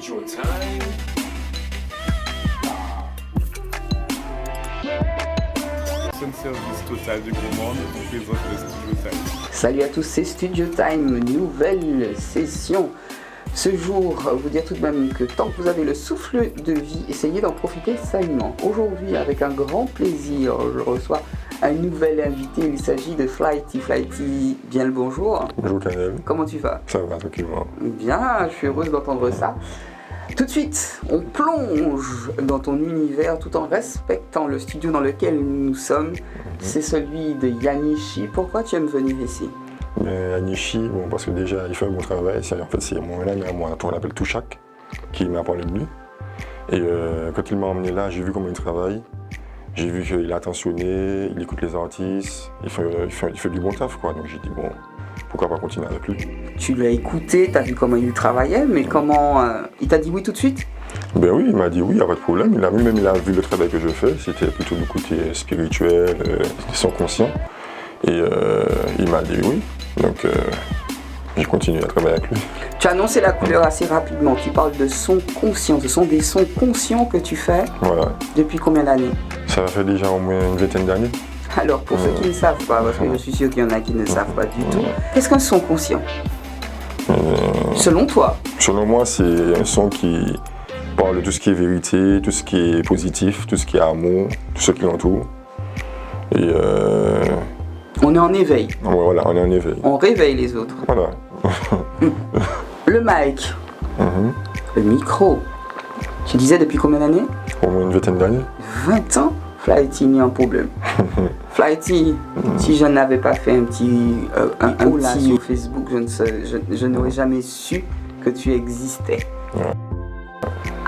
Studio Time. C'est un service total du commande qui présente le Studio Time. Salut à tous, c'est Studio Time, nouvelle session. Ce jour, vous dire tout de même que tant que vous avez le souffle de vie, essayez d'en profiter sainement. Aujourd'hui, avec un grand plaisir, je reçois un nouvel invité. Il s'agit de Flighty. Flighty, bien le bonjour. Bonjour Canel. Comment tu vas? Ça va tranquillement. Bien, je suis heureuse d'entendre ça. Tout de suite, on plonge dans ton univers tout en respectant le studio dans lequel nous sommes. C'est celui de Yanishi. Pourquoi tu aimes venir ici? Yanishi, bon, parce que déjà il fait un bon travail. En fait, c'est mon ami à moi, on l'appelle Touchak, qui m'a parlé de lui. Et quand il m'a emmené là, j'ai vu comment il travaille. J'ai vu qu'il est attentionné, il écoute les artistes, il fait du bon taf, quoi. Donc j'ai dit, bon, pourquoi pas continuer avec lui. Tu l'as écouté, tu as vu comment il travaillait, mais comment... il t'a dit oui tout de suite? Ben oui, il m'a dit oui, il n'y a pas de problème. Il a vu le travail que je fais, c'était plutôt du côté spirituel, son conscient. Et il m'a dit oui, donc j'ai continué à travailler avec lui. Tu as annoncé la couleur assez rapidement, tu parles de sons conscients, ce sont des sons conscients que tu fais. Voilà. Depuis combien d'années? Ça fait déjà au moins une vingtaine d'années. Alors pour ceux qui ne savent pas, parce que je suis sûr qu'il y en a qui ne savent pas du tout, qu'est-ce qu'un son conscient? Selon toi? Selon moi, c'est un son qui parle de tout ce qui est vérité, tout ce qui est positif, tout ce qui est amour, tout ce qui l'entoure. Et on est en éveil. Voilà, on est en éveil. On réveille les autres. Voilà. Le mic, le micro. Tu disais depuis combien d'années? Au moins une vingtaine d'années. 20 ans? Flighty, il y a un problème. Flighty, si je n'avais pas fait un petit sur Facebook, je n'aurais jamais su que tu existais. Ouais.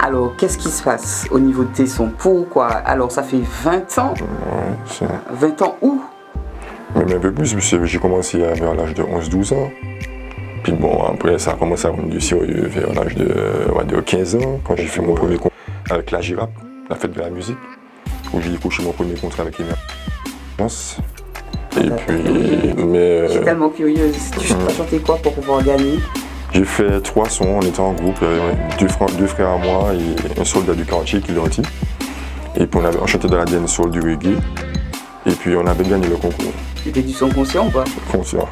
Alors, qu'est-ce qui se passe au niveau de tes sons? Pourquoi? Alors, ça fait 20 ans? Ouais, 20 ans où? Même un peu plus, j'ai commencé vers l'âge de 11-12 ans. Puis bon, après, ça a commencé à prendre du sérieux vers l'âge de 15 ans, quand j'ai fait mon premier contrat avec la J-Rap, la fête de la musique, où j'ai décroché mon premier contrat avec Émergence. Et puis, je suis tellement curieuse, tu as chanté quoi pour pouvoir gagner? J'ai fait 3 sons, on était en groupe, deux frères à moi et un soldat du quartier qui l'a dit. Et puis on chantait de la dancehall, du reggae. Et puis on avait gagné le concours. C'était du son conscient ou pas? Conscient.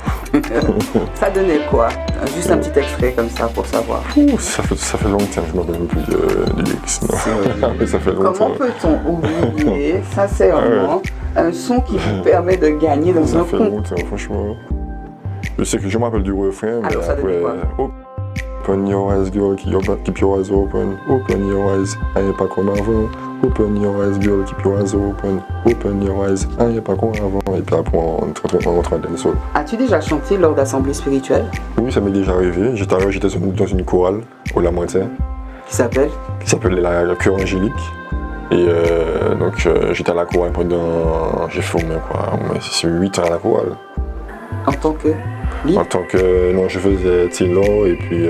Ça donnait quoi? Juste un petit extrait comme ça pour savoir. Ça fait longtemps, je ne me rappelle plus de lyrics. Ça fait longtemps. Comment peut-on oublier, sincèrement, un son qui vous permet de gagner dans un concours? Ça fait longtemps, franchement. Je sais que je me rappelle du refrain, mais alors, après... Open your eyes, girl, keep your eyes open. Open your eyes, elle n'est pas comme avant. Open your eyes, girl, keep your eyes open. Open your eyes, elle n'est pas comme avant. Et puis après, on rentre dans le sol. As-tu déjà chanté lors d'assemblées spirituelles? Oui, ça m'est déjà arrivé. J'étais dans une chorale au Lamentin. Qui s'appelle? Qui s'appelle la Chœur Angélique. Et donc, j'étais à la chorale pendant... J'ai fait au moins quoi, 8 ans à la chorale. En tant que? En tant que... Non, je faisais ténor et puis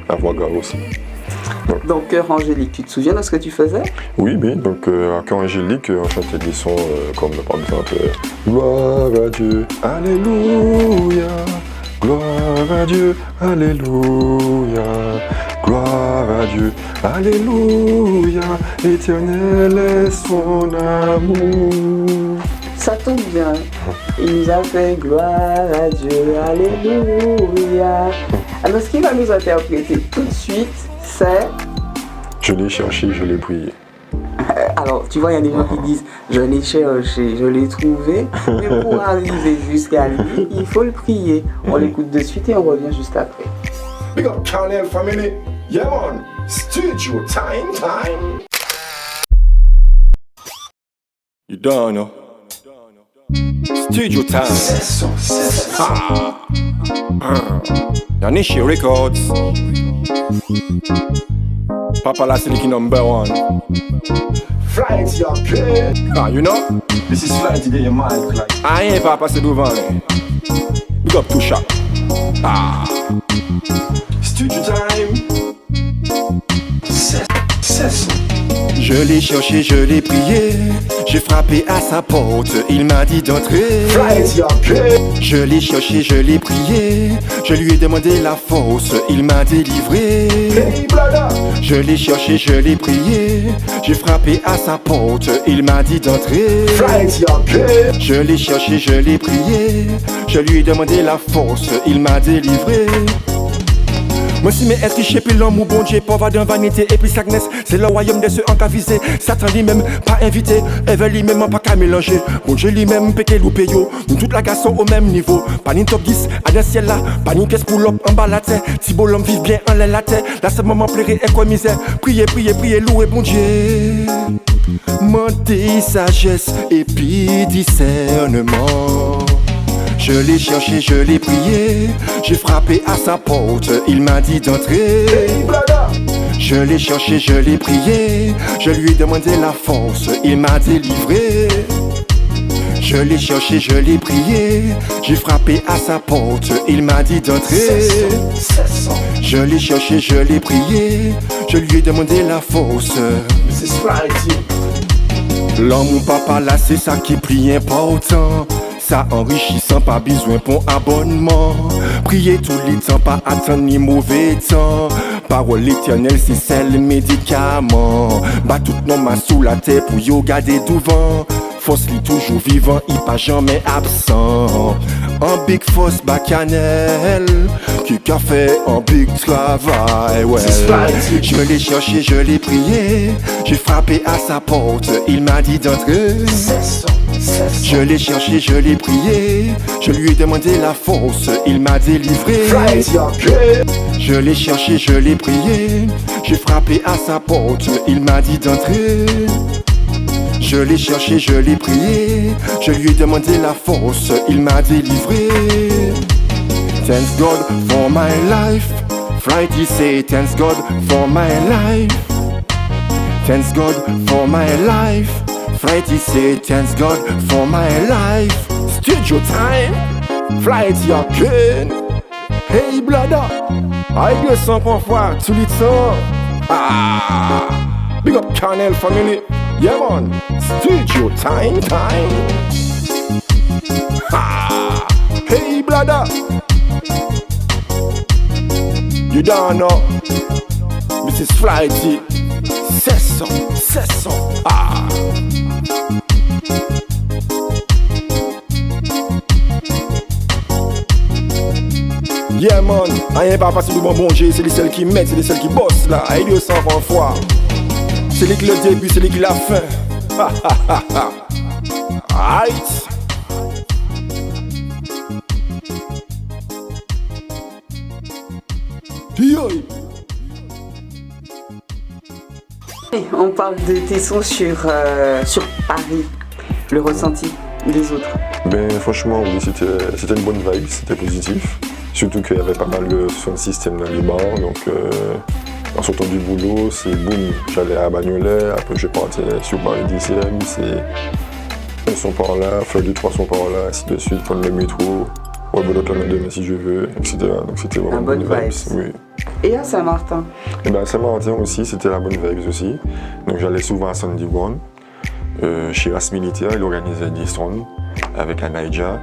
la voix grave aussi. Ouais. Donc, Chœur Angélique, tu te souviens de ce que tu faisais? Oui, donc à Chœur Angélique, on chantait des sons comme par exemple Gloire à Dieu, Alléluia, gloire à Dieu, Alléluia, gloire à Dieu, Alléluia, éternel est son amour. Ça tombe bien, il nous a fait gloire à Dieu, alléluia. Alors ce qu'il va nous interpréter tout de suite, c'est... Je l'ai cherché, je l'ai prié. Alors tu vois, il y a des gens qui disent, je l'ai cherché, je l'ai trouvé, mais pour arriver jusqu'à lui, il faut le prier. On l'écoute de suite et on revient juste après. Big up Canel family, yeah man, Studio Time. You don't know. Studio Time. Yanishi Records. Papa La Siliki #1. Flighty up here. You know? This is Flighty, get your mind like. I ain't Papa c'est devant. Big up Touchak. Studio Time. Je l'ai cherché, je l'ai prié. J'ai frappé à sa porte, il m'a dit d'entrer. Flighty okay. Je l'ai cherché, je l'ai prié. Je lui ai demandé la force, il m'a délivré. Hey brother. Je l'ai cherché, je l'ai prié. J'ai frappé à sa porte, il m'a dit d'entrer. Flighty okay. Je l'ai cherché, je l'ai prié. Je lui ai demandé la force, il m'a délivré. Moi si mais est-ce que j'ai puis l'homme ou bon Dieu pauvre dans vanité et puis sagnesse. C'est le royaume de ceux en visé. Satan lui-même pas invité. Eve lui-même pas qu'à mélanger. Bon Dieu lui-même pété loupé yo. Nous toute la garçon au même niveau. Pas ni top 10 à dans ciel là. Pas ni pièce pour l'homme en bas la terre. Si beau l'homme vive bien en l'air la terre. Là ce moment plairait et quoi misère. Priez, priez, priez, louez bon Dieu. Mentez sagesse et puis discernement. Je l'ai cherché, je l'ai prié. J'ai frappé à sa porte, il m'a dit d'entrer. Hey brother. Je l'ai cherché, je l'ai prié. Je lui ai demandé la force, il m'a délivré. Je l'ai cherché, je l'ai prié. J'ai frappé à sa porte, il m'a dit d'entrer. Je l'ai cherché, je l'ai prié. Je lui ai demandé la force. Mrs. Flighty. L'homme ou papa là, c'est ça qui est plus important. Ça enrichissant, pas besoin pour abonnement. Prier tout le temps, pas attendre ni mauvais temps. Parole éternelle, c'est celle médicament. Bat tout nom ma sous la terre pour yo garder devant. Force li toujours vivant, il pas jamais absent. Un big force bacanel qui a fait un big travail, ouais. Je l'ai cherché, je l'ai prié. J'ai frappé à sa porte, il m'a dit d'entrer. Je l'ai cherché, je l'ai prié. Je lui ai demandé la force, il m'a délivré. Flighty okay. Je l'ai cherché, je l'ai prié. J'ai frappé à sa porte, il m'a dit d'entrer. Je l'ai cherché, je l'ai prié. Je lui ai demandé la force, il m'a délivré. Thanks God for my life. Flighty say thanks God for my life. Thanks God for my life. Flighty say thanks God for my life. Studio time. Flighty okay. Hey brother, I do some fois tout le temps. Ah. Big up Channel family. Yeah man. Studio time. Ah. Hey brother. You don't know. Mrs. Flighty. C'est ça. Ah. Yeah man, rien pas facile de bon Dieu, c'est les celles qui mettent, c'est les celles qui bossent là, et Dieu s'en va fois. C'est lui qui le début, c'est lui qui la fin. Right. On parle de tes sons sur Paris, le ressenti des autres. Ben franchement oui, c'était une bonne vibe, c'était positif. Surtout qu'il y avait pas mal de sound system dans les bars, donc en sortant du boulot, c'est boum, j'allais à Bagnolet, après je partais sur Paris 10e, c'est un son par là, faire 2-3 sons par là, ainsi de suite, prendre le métro, ouais, ben l'autre demain si je veux, etc. Donc c'était vraiment une bonne vibe. Oui. Et à Saint-Martin? Et ben à Saint-Martin aussi, c'était la bonne vibe aussi. Donc j'allais souvent à Sandy One, chez Race Militaire, il organisait des sons avec un Naija.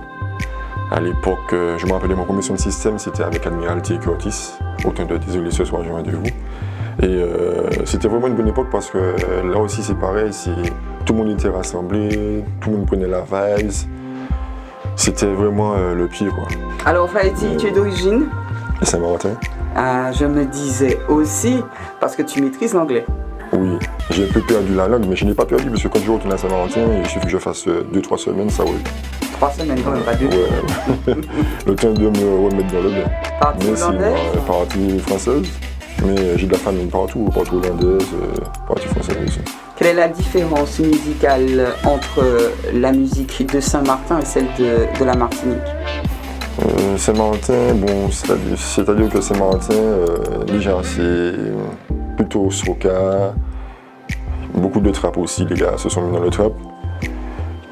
À l'époque, je me rappelle de mon premier son de système, c'était avec Admiralty Curtis. Autant de désolé ce soir, j'ai rendez-vous. Et c'était vraiment une bonne époque parce que là aussi c'est pareil, tout le monde était rassemblé, tout le monde prenait la vibes. C'était vraiment le pied quoi. Alors Flighty, tu es d'origine? Saint-Martin. Ah, je me disais aussi, parce que tu maîtrises l'anglais. Oui, j'ai un peu perdu la langue, mais je n'ai pas perdu parce que quand je retourne à Saint-Valentin, il suffit que je fasse 2-3 semaines, ça oui. 3 semaines quand même, pas 2. Ouais. Le temps de me remettre dans le bain. Partie hollandaise? Partie française, mais j'ai de la famille partout hollandaise, partie française aussi. Quelle est la différence musicale entre la musique de Saint-Martin et celle de la Martinique? Saint-Martin, bon, c'est-à-dire que Saint-Martin, déjà c'est plutôt soca, beaucoup de trap aussi, les gars se sont mis dans le trap.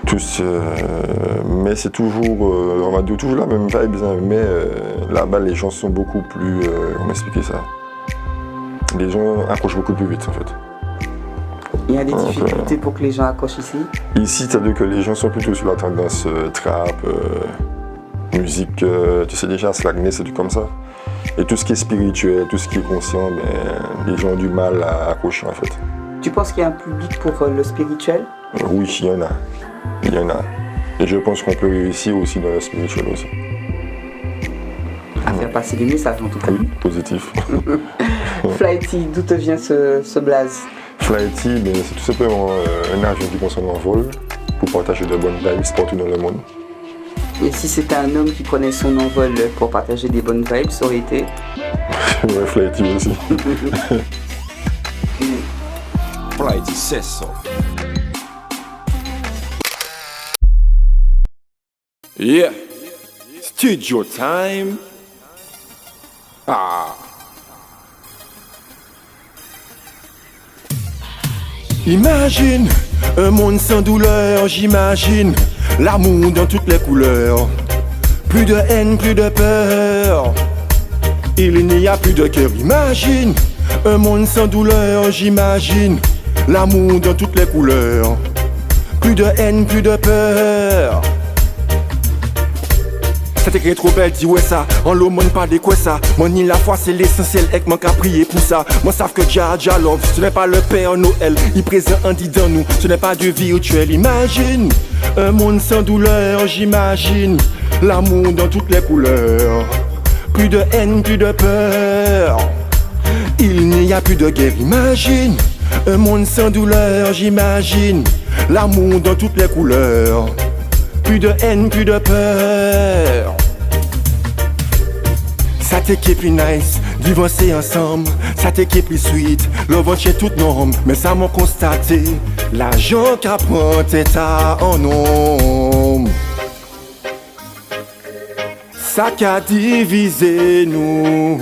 Tous, mais c'est toujours, on va dire toujours la même vibe, mais là-bas les gens sont beaucoup plus, comment expliquer ça? Les gens approchent beaucoup plus vite en fait. Il y a des difficultés pour que les gens accrochent ici? Ici, c'est-à-dire que les gens sont plutôt sur la tendance trap, musique, tu sais déjà, slagné, c'est du comme ça. Et tout ce qui est spirituel, tout ce qui est conscient, ben, les gens ont du mal à accrocher en fait. Tu penses qu'il y a un public pour le spirituel? Oui, il y en a. Il y en a. Et je pense qu'on peut réussir aussi dans le spirituel aussi. À faire passer des messages en tout cas. Oui, positif. Flighty, d'où te vient ce blaze? Flighty, ben, c'est tout simplement un avion qui consomme en vol pour partager de bonnes vibes partout dans le monde. Et si c'était un homme qui prenait son envol pour partager des bonnes vibes, ça aurait été? Ouais, Flighty aussi. Flighty, c'est ça. Yeah. Studio time. Ah. Imagine un monde sans douleur, j'imagine l'amour dans toutes les couleurs. Plus de haine, plus de peur. Il n'y a plus de cœur. Imagine un monde sans douleur, j'imagine l'amour dans toutes les couleurs. Plus de haine, plus de peur. Cette écrit trop belle, dis ouais ça. En l'eau, mon pas de quoi ça. Mon ni la foi, c'est l'essentiel. Et que mon qu'à prier pour ça. Moi, savent que Jah love. Ce n'est pas le Père Noël. Il présent en dit dans nous. Ce n'est pas du virtuel. Imagine un monde sans douleur. J'imagine l'amour dans toutes les couleurs. Plus de haine, plus de peur. Il n'y a plus de guerre. Imagine un monde sans douleur. J'imagine l'amour dans toutes les couleurs. Plus de haine, plus de peur. Ça t'équipe plus nice, divorcer ensemble. Ça t'équipe plus sweet, love chez toute norme. Mais ça m'a constaté, l'argent qu'apprend état en homme. Ça qu'a divisé nous.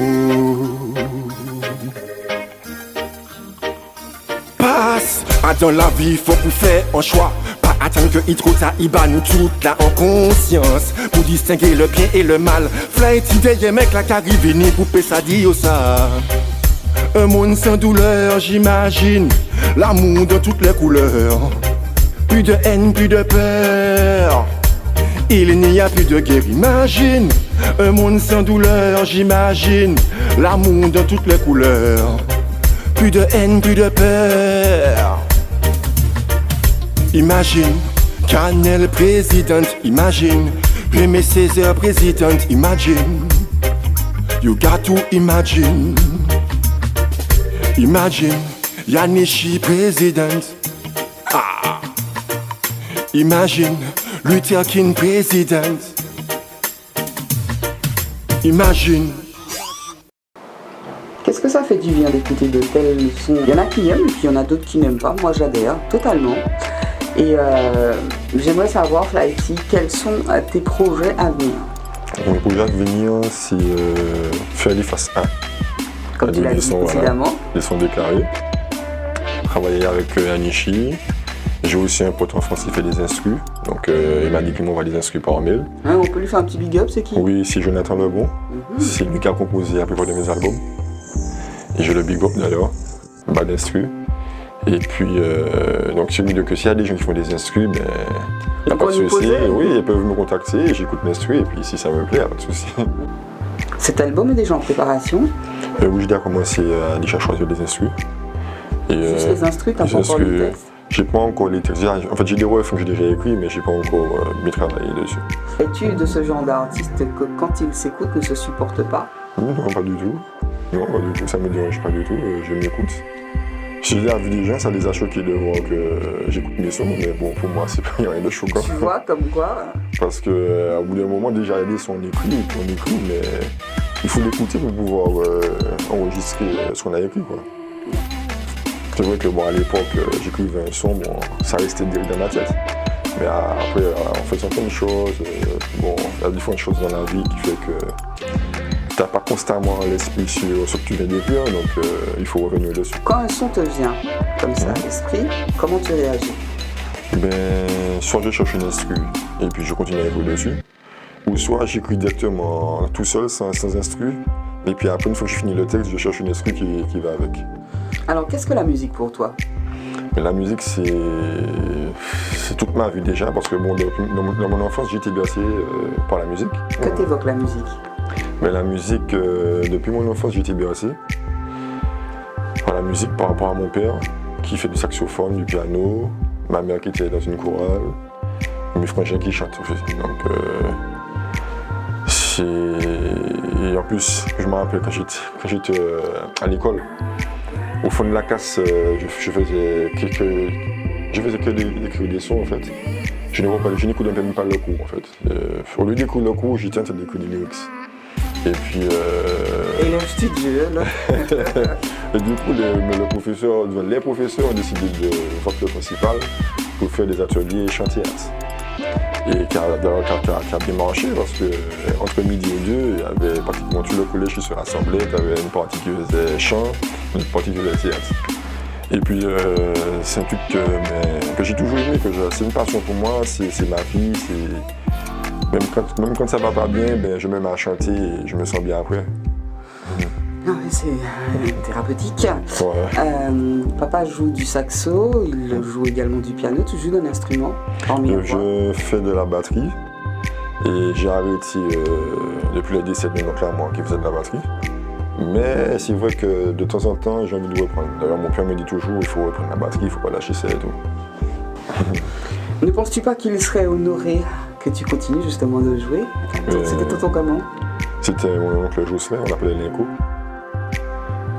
Passe, dans la vie faut qu'on fait un choix. Attendre que il trouve ça, il bat nous toutes là en conscience. Pour distinguer le bien et le mal. Flighty des mecs là qui arrivent ni pour ça dit ça. Un monde sans douleur, j'imagine l'amour dans toutes les couleurs. Plus de haine, plus de peur. Il n'y a plus de guerre, imagine un monde sans douleur, j'imagine l'amour dans toutes les couleurs. Plus de haine, plus de peur. Imagine, Canel présidente, imagine, Rémy Césaire présidente, imagine, you got to imagine, imagine, Yanichi présidente, ah, imagine, Luther King présidente, imagine. Qu'est-ce que ça fait du bien d'écouter de tels sons? Il y en a qui aiment, puis il y en a d'autres qui n'aiment pas. Moi j'adhère totalement. Et j'aimerais savoir, Flighty, quels sont tes projets à venir? Mon projet à venir, c'est faire les phases 1. Comme tu l'as dit précédemment. Voilà, ils sont déclarés. Travailler avec Anishi. J'ai aussi un pote en France qui fait des instrus. Donc il m'a dit qu'il m'envoie des instrus par mail. Hein, on peut lui faire un petit big up, c'est qui? Oui, c'est Jonathan Lebon. C'est lui qui a composé la plupart de mes albums. Et je le big up d'ailleurs. Bad instru. Et puis, donc c'est mieux que s'il y a des gens qui font des instrus, ben, il n'y a pas de souci. Oui, ils peuvent me contacter, j'écoute l'instru, et puis si ça me plaît, il n'y a pas de souci. Cet album est déjà en préparation? Oui, j'ai déjà commencé à déjà choisir des instrus. Juste les instrus, t'as pas encore les textes? J'ai pas encore les textes. En fait, j'ai des refs que j'ai déjà écrits, mais j'ai pas encore bien travaillé dessus. Es-tu de ce genre d'artiste que quand il s'écoute ne se supporte pas? Non, pas du tout. Non, pas du tout. Ça me dérange pas du tout. Je m'écoute. J'ai déjà vu des gens, ça les a choqués de voir que j'écoute mes sons, mais bon, pour moi, c'est pas rien de choquant. Tu vois, comme quoi? Parce qu'à bout d'un moment, déjà, il y a des sons on écrit, mais il faut l'écouter pour pouvoir enregistrer ce qu'on a écrit, quoi. C'est vrai que bon, à l'époque, j'écrivais un son, bon, ça restait direct dans ma tête. Mais après, en faisant plein de choses, bon, il y a différentes choses dans la vie qui fait que t'as pas constamment l'esprit sur ce que tu viens d'écrire, donc il faut revenir dessus. Quand un son te vient comme ça à l'esprit, comment tu réagis? Ben, soit je cherche une instru et puis je continue à écrire dessus, ou soit j'écris directement tout seul sans instru, et puis après une fois que j'ai fini le texte, je cherche une instru qui va avec. Alors qu'est-ce que la musique pour toi? Mais la musique, c'est toute ma vie déjà, parce que bon, dans mon enfance, j'ai été bercé par la musique. Que t'évoque la musique? Mais la musique, depuis mon enfance, j'ai été bercé par la musique par rapport à mon père, qui fait du saxophone, du piano, ma mère qui était dans une chorale, mes frangins qui chantent aussi. Donc, et en plus, je me rappelle quand j'étais à l'école, au fond de la classe, je faisais que d'écrire des sons en fait. Je n'écoutais même pas le cours en fait. Au lieu d'écouter le cours, j'étais en train d'écouter des lyrics. Et puis. Et le studio là. Et du coup, les professeurs ont décidé de faire le principal pour faire des ateliers chantiers. Et qui a bien marché parce que entre midi et deux, il y avait pratiquement tout le collège qui se rassemblait. Tu avais une partie qui faisait chant, une partie qui faisait théâtre. Et puis c'est un truc que j'ai toujours aimé, c'est une passion pour moi, c'est ma vie. Même quand ça va pas bien, je me mets à chanter et je me sens bien après. C'est thérapeutique. Ouais. Papa joue du saxo, il joue également du piano. Tu joues d'un instrument? Je fais de la batterie et j'ai arrêté depuis le décès de mon oncle à moi qui faisait de la batterie. Mais c'est vrai que de temps en temps, j'ai envie de reprendre. D'ailleurs, mon père me dit toujours il faut reprendre la batterie, il ne faut pas lâcher ça et tout. Ne penses-tu pas qu'il serait honoré que tu continues justement de jouer? C'était tonton comment? C'était mon oncle Jocelyn, on l'appelait Linko.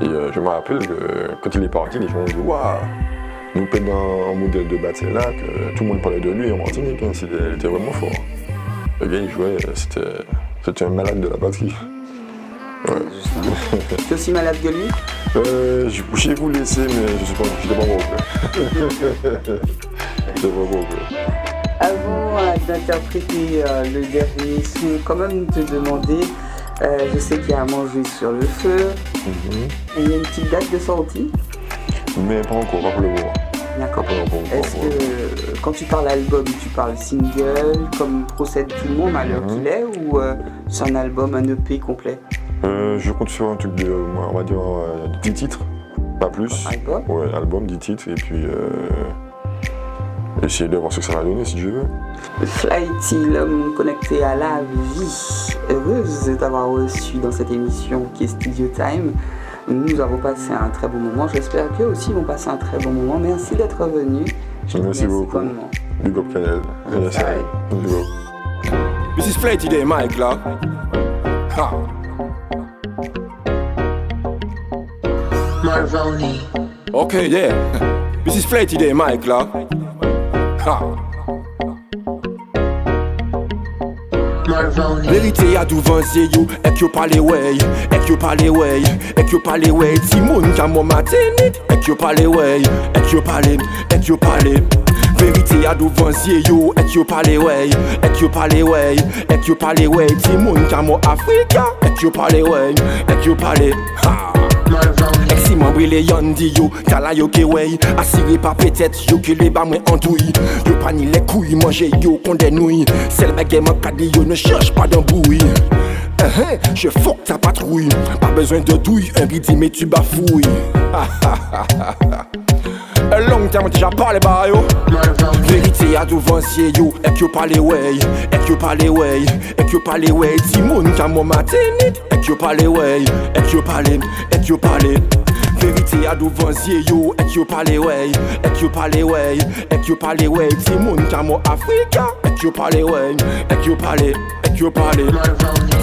Et je me rappelle que quand il est parti, les gens ont dit waouh, nous prenons un modèle de batterie là, que tout le monde parlait de lui en Martinique, il était vraiment fort. Le gars il jouait, c'était un malade de la batterie. Ouais. Tu es aussi malade que lui? J'ai voulu laisser, mais je n'étais pas bon. J'étais pas bon. Avant d'interpréter le dernier son, quand même te demander, je sais qu'il y a à manger sur le feu. Et il y a une petite date de sortie? Mais pas encore, pas pour le moment. D'accord. Est-ce que quand tu parles album, tu parles single, comme procède tout le monde à l'heure qu'il est, ou c'est un album, un EP complet? Je compte faire un truc de, on va dire, 10 titres, pas plus. Album? Ouais, album, 10 titres, et puis essayer de voir ce que ça va donner si je veux. Flighty, l'homme connecté à la vie. Heureuse de t'avoir reçu dans cette émission qui est Studio Time. Nous avons passé un très bon moment. J'espère qu'eux aussi vont passer un très bon moment. Merci d'être venu. Merci beaucoup. Big up Canel. This is Flighty Day, Mike, là. Ha. Marvoni. Okay, yeah. This is Flighty Day, Mike, là. Ha. Marvoni. Vérité à devant yo, ek yo pale way, ek yo pale way, ek yo pale way. Ti moun ka mo matenit, ek yo pale way, ek yo pale, ek yo pale. Vérité à devant yo, ek yo pale way, ek yo pale way, ek yo pale way. Ti moun ka mo Africa, ek yo pale way, ek yo pale. Ha. Ek si man brille yon di yo, tala yo ke wey. Asire pa petet yo ke le ba mwen andouille. Yo pa ni le couilles, manje yo kon den nouilles. Sel bagay man kade yo, ne cherche pas d'embrouille. Je fuck ta patrouille, pas besoin de douille. Un ridi mais tu bafouilles. Un long time déjà parlé ba yo. Vérité à devant yo, ek yo pale way, ek yo pale way, ek yo pale way. Ti moun ka mo matenit, ek yo pale way, ek yo pale, ek yo pale. Vérité à devant yo, ek yo pale way, ek yo pale way, ek yo pale way. Ti moun ka mo Africa, ek yo pale way, ek yo pale, ek yo pale.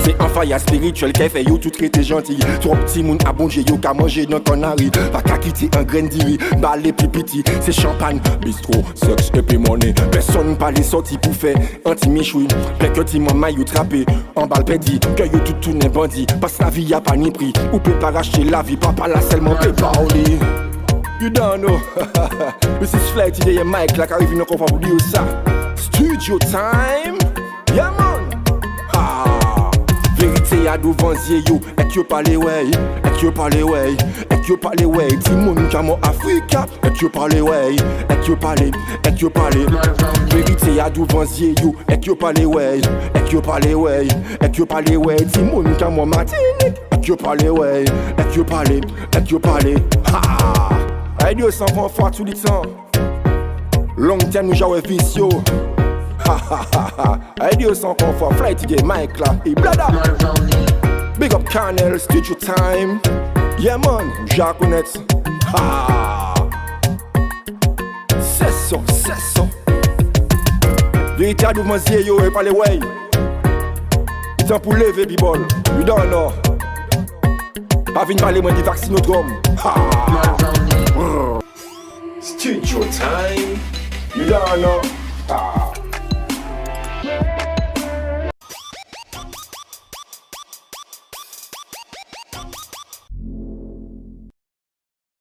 C'est un faillite spirituel qui fait yo tout traité gentil. Trop petit moun a bongé yo ka manger dans canari. Pas qu'à quitter un grain d'iri, balé plus petit. C'est champagne, bistrot, sexe et puis monnaie. Personne pas les sorti pour faire anti-michoui. Plein que ti maman yo trappé, en balle pédi. Que yo tout tourne bandit, parce la vie y a pas ni prix. Ou peut pas racheter la vie, papa là seulement peut parler. You don't know. This is Flighty Day et Mike là qui arrive une fois pour dire ça. Studio Time, yeah man. Vérité à devant yo, ek yo pale way, ek yo pale way, ek yo pale way. Ti moun ka mo Africa, ek yo pale way, ek yo pale, ek yo pale. Vérité à devant yo, ek yo pale way, ek yo pale way, ek yo pale way. Ti moun ka mo Martinique, ek yo pale way, ek yo pale, ek yo pale. Ha! Aïe sans confort tout le temps. Long time nous jouons vicieux. Ha ha ha ha. Aïe sans confort. Flight game, Mike là. Et blada. Big up Carnel, studio time. Yeah man, Jacques Honnête. Ha. C'est ça. Vérité à mouvement yo et pas les way. Il temps pour lever bibol. You don't know. Pas venir parler moins du vaccinodrome. Ha. Studio time. You don't know. Ah.